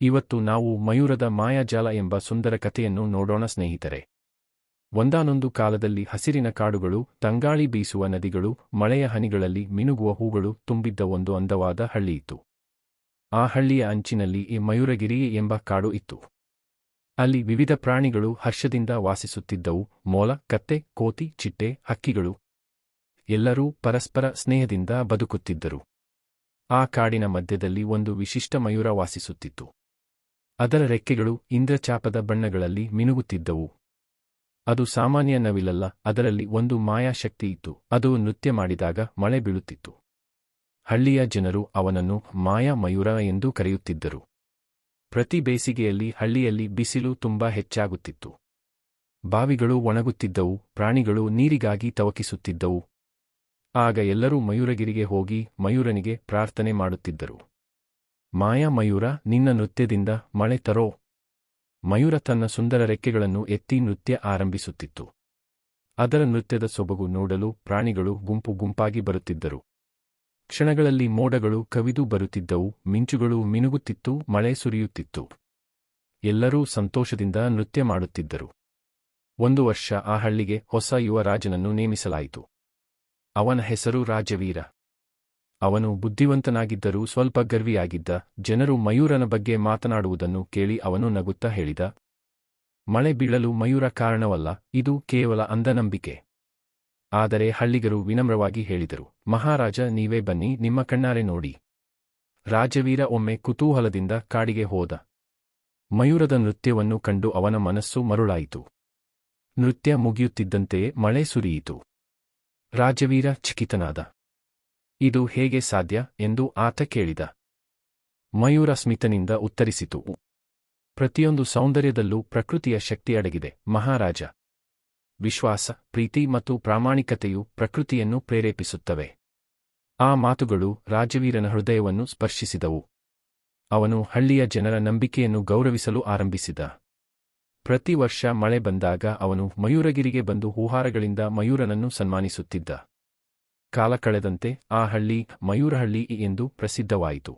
ಇವತ್ತು ನಾವು ಮಯೂರದ ಮಾಯಾಜಾಲ ಎಂಬ ಸುಂದರ ಕಥೆಯನ್ನು ನೋಡೋಣ ಸ್ನೇಹಿತರೆ. ಒಂದಾನೊಂದು ಕಾಲದಲ್ಲಿ ಹಸಿರಿನ ಕಾಡುಗಳು, ತಂಗಾಳಿ ಬೀಸುವ ನದಿಗಳು, ಮಳೆಯ ಹನಿಗಳಲ್ಲಿ ಮಿನುಗುವ ಹೂಗಳು ತುಂಬಿದ್ದ ಒಂದು ಅಂದವಾದ ಹಳ್ಳಿಯಿತ್ತು. ಆ ಹಳ್ಳಿಯ ಅಂಚಿನಲ್ಲಿ ಈ ಮಯೂರಗಿರಿ ಎಂಬ ಕಾಡು ಇತ್ತು. ಅಲ್ಲಿ ವಿವಿಧ ಪ್ರಾಣಿಗಳು ಹರ್ಷದಿಂದ ವಾಸಿಸುತ್ತಿದ್ದವು. ಮೊಲ, ಕತ್ತೆ, ಕೋತಿ, ಚಿಟ್ಟೆ, ಹಕ್ಕಿಗಳು ಎಲ್ಲರೂ ಪರಸ್ಪರ ಸ್ನೇಹದಿಂದ ಬದುಕುತ್ತಿದ್ದರು. ಆ ಕಾಡಿನ ಮಧ್ಯದಲ್ಲಿ ಒಂದು ವಿಶಿಷ್ಟ ಮಯೂರ ವಾಸಿಸುತ್ತಿತ್ತು. ಅದರ ರೆಕ್ಕೆಗಳು ಇಂದ್ರಚಾಪದ ಬಣ್ಣಗಳಲ್ಲಿ ಮಿನುಗುತ್ತಿದ್ದವು. ಅದು ಸಾಮಾನ್ಯ ನವಿಲಲ್ಲ, ಅದರಲ್ಲಿ ಒಂದು ಮಾಯಾಶಕ್ತಿ ಇತ್ತು. ಅದು ನೃತ್ಯ ಮಾಡಿದಾಗ ಮಳೆ ಬೀಳುತ್ತಿತ್ತು. ಹಳ್ಳಿಯ ಜನರು ಅವನನ್ನು ಮಾಯಾ ಮಯೂರ ಎಂದು ಕರೆಯುತ್ತಿದ್ದರು. ಪ್ರತಿ ಬೇಸಿಗೆಯಲ್ಲಿ ಹಳ್ಳಿಯಲ್ಲಿ ಬಿಸಿಲು ತುಂಬಾ ಹೆಚ್ಚಾಗುತ್ತಿತ್ತು. ಬಾವಿಗಳು ಒಣಗುತ್ತಿದ್ದವು, ಪ್ರಾಣಿಗಳು ನೀರಿಗಾಗಿ ತವಕಿಸುತ್ತಿದ್ದವು. ಆಗ ಎಲ್ಲರೂ ಮಯೂರಗಿರಿಗೆ ಹೋಗಿ ಮಯೂರನಿಗೆ ಪ್ರಾರ್ಥನೆ ಮಾಡುತ್ತಿದ್ದರು. ಮಾಯಾ ಮಯೂರ, ನಿನ್ನ ನೃತ್ಯದಿಂದ ಮಳೆ ತರೋ. ಮಯೂರ ತನ್ನ ಸುಂದರ ರೆಕ್ಕೆಗಳನ್ನು ಎತ್ತಿ ನೃತ್ಯ ಆರಂಭಿಸುತ್ತಿತ್ತು. ಅದರ ನೃತ್ಯದ ಸೊಬಗು ನೋಡಲು ಪ್ರಾಣಿಗಳು ಗುಂಪು ಗುಂಪಾಗಿ ಬರುತ್ತಿದ್ದರು. ಕ್ಷಣಗಳಲ್ಲಿ ಮೋಡಗಳು ಕವಿದು ಬರುತ್ತಿದ್ದವು, ಮಿಂಚುಗಳು ಮಿನುಗುತ್ತಿತ್ತು, ಮಳೆ ಸುರಿಯುತ್ತಿತ್ತು. ಎಲ್ಲರೂ ಸಂತೋಷದಿಂದ ನೃತ್ಯ ಮಾಡುತ್ತಿದ್ದರು. ಒಂದು ವರ್ಷ ಆ ಹಳ್ಳಿಗೆ ಹೊಸ ಯುವ ರಾಜನನ್ನು ನೇಮಿಸಲಾಯಿತು. ಅವನ ಹೆಸರು ರಾಜವೀರ. ಅವನು ಬುದ್ಧಿವಂತನಾಗಿದ್ದರೂ ಸ್ವಲ್ಪ ಗರ್ವಿಯಾಗಿದ್ದ. ಜನರು ಮಯೂರನ ಬಗ್ಗೆ ಮಾತನಾಡುವುದನ್ನು ಕೇಳಿ ಅವನು ನಗುತ್ತಾ ಹೇಳಿದ, ಮಳೆ ಬೀಳಲು ಮಯೂರ ಕಾರಣವಲ್ಲ, ಇದು ಕೇವಲ ಅಂಧನಂಬಿಕೆ. ಆದರೆ ಹಳ್ಳಿಗರು ವಿನಮ್ರವಾಗಿ ಹೇಳಿದರು, ಮಹಾರಾಜ, ನೀವೇ ಬನ್ನಿ, ನಿಮ್ಮ ಕಣ್ಣಾರೆ ನೋಡಿ. ರಾಜವೀರ ಒಮ್ಮೆ ಕುತೂಹಲದಿಂದ ಕಾಡಿಗೆ ಹೋದ. ಮಯೂರದ ನೃತ್ಯವನ್ನು ಕಂಡು ಅವನ ಮನಸ್ಸು ಮರುಳಾಯಿತು. ನೃತ್ಯ ಮುಗಿಯುತ್ತಿದ್ದಂತೆಯೇ ಮಳೆ ಸುರಿಯಿತು. ರಾಜವೀರ ಚಕಿತನಾದ. ಇದು ಹೇಗೆ ಸಾಧ್ಯ ಎಂದು ಆತ ಕೇಳಿದ. ಮಯೂರ ಸ್ಮಿತನಿಂದ ಉತ್ತರಿಸಿತು, ಪ್ರತಿಯೊಂದು ಸೌಂದರ್ಯದಲ್ಲೂ ಪ್ರಕೃತಿಯ ಶಕ್ತಿ ಅಡಗಿದೆ ಮಹಾರಾಜ. ವಿಶ್ವಾಸ, ಪ್ರೀತಿ ಮತ್ತು ಪ್ರಾಮಾಣಿಕತೆಯು ಪ್ರಕೃತಿಯನ್ನು ಪ್ರೇರೇಪಿಸುತ್ತವೆ. ಆ ಮಾತುಗಳು ರಾಜವೀರನ ಹೃದಯವನ್ನು ಸ್ಪರ್ಶಿಸಿದವು. ಅವನು ಹಳ್ಳಿಯ ಜನರ ನಂಬಿಕೆಯನ್ನು ಗೌರವಿಸಲು ಆರಂಭಿಸಿದ. ಪ್ರತಿ ವರ್ಷ ಮಳೆ ಬಂದಾಗ ಅವನು ಮಯೂರಗಿರಿಗೆ ಬಂದು ಹೂಹಾರಗಳಿಂದ ಮಯೂರನನ್ನು ಸನ್ಮಾನಿಸುತ್ತಿದ್ದ. ಕಾಲ ಕಳೆದಂತೆ ಆ ಹಳ್ಳಿ ಮಯೂರಹಳ್ಳಿ ಎಂದು ಪ್ರಸಿದ್ಧವಾಯಿತು.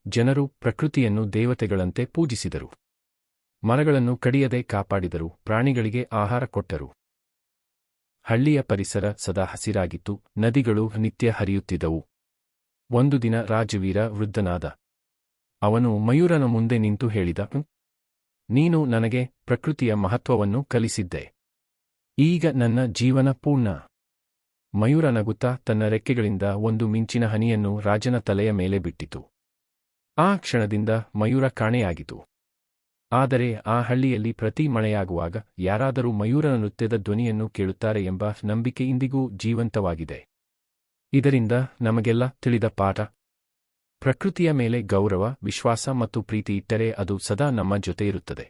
ಜನರು ಪ್ರಕೃತಿಯನ್ನು ದೇವತೆಗಳಂತೆ ಪೂಜಿಸಿದರು. ಮರಗಳನ್ನು ಕಡಿಯದೆ ಕಾಪಾಡಿದರು, ಪ್ರಾಣಿಗಳಿಗೆ ಆಹಾರ ಕೊಟ್ಟರು. ಹಳ್ಳಿಯ ಪರಿಸರ ಸದಾ ಹಸಿರಾಗಿತ್ತು, ನದಿಗಳು ನಿತ್ಯ ಹರಿಯುತ್ತಿದ್ದವು. ಒಂದು ದಿನ ರಾಜವೀರ ವೃದ್ಧನಾದ. ಅವನು ಮಯೂರನ ಮುಂದೆ ನಿಂತು ಹೇಳಿದ, ನೀನು ನನಗೆ ಪ್ರಕೃತಿಯ ಮಹತ್ವವನ್ನು ಕಲಿಸಿದ್ದೆ. ಈಗ ನನ್ನ ಜೀವನ ಪೂರ್ಣ. ಮಯೂರ ನಗುತ್ತಾ ತನ್ನ ರೆಕ್ಕೆಗಳಿಂದ ಒಂದು ಮಿಂಚಿನ ಹನಿಯನ್ನು ರಾಜನ ತಲೆಯ ಮೇಲೆ ಬಿಟ್ಟಿತು. ಆ ಕ್ಷಣದಿಂದ ಮಯೂರ ಕಾಣೆಯಾಗಿತು. ಆದರೆ ಆ ಹಳ್ಳಿಯಲ್ಲಿ ಪ್ರತಿ ಮಳೆಯಾಗುವಾಗ ಯಾರಾದರೂ ಮಯೂರನ ನೃತ್ಯದ ಧ್ವನಿಯನ್ನು ಕೇಳುತ್ತಾರೆ ಎಂಬ ನಂಬಿಕೆ ಇಂದಿಗೂ ಜೀವಂತವಾಗಿದೆ. ಇದರಿಂದ ನಮಗೆಲ್ಲ ತಿಳಿದ ಪಾಠ: ಪ್ರಕೃತಿಯ ಮೇಲೆ ಗೌರವ, ವಿಶ್ವಾಸ ಮತ್ತು ಪ್ರೀತಿ ಇಟ್ಟರೆ ಅದು ಸದಾ ನಮ್ಮ ಜೊತೆ ಇರುತ್ತದೆ.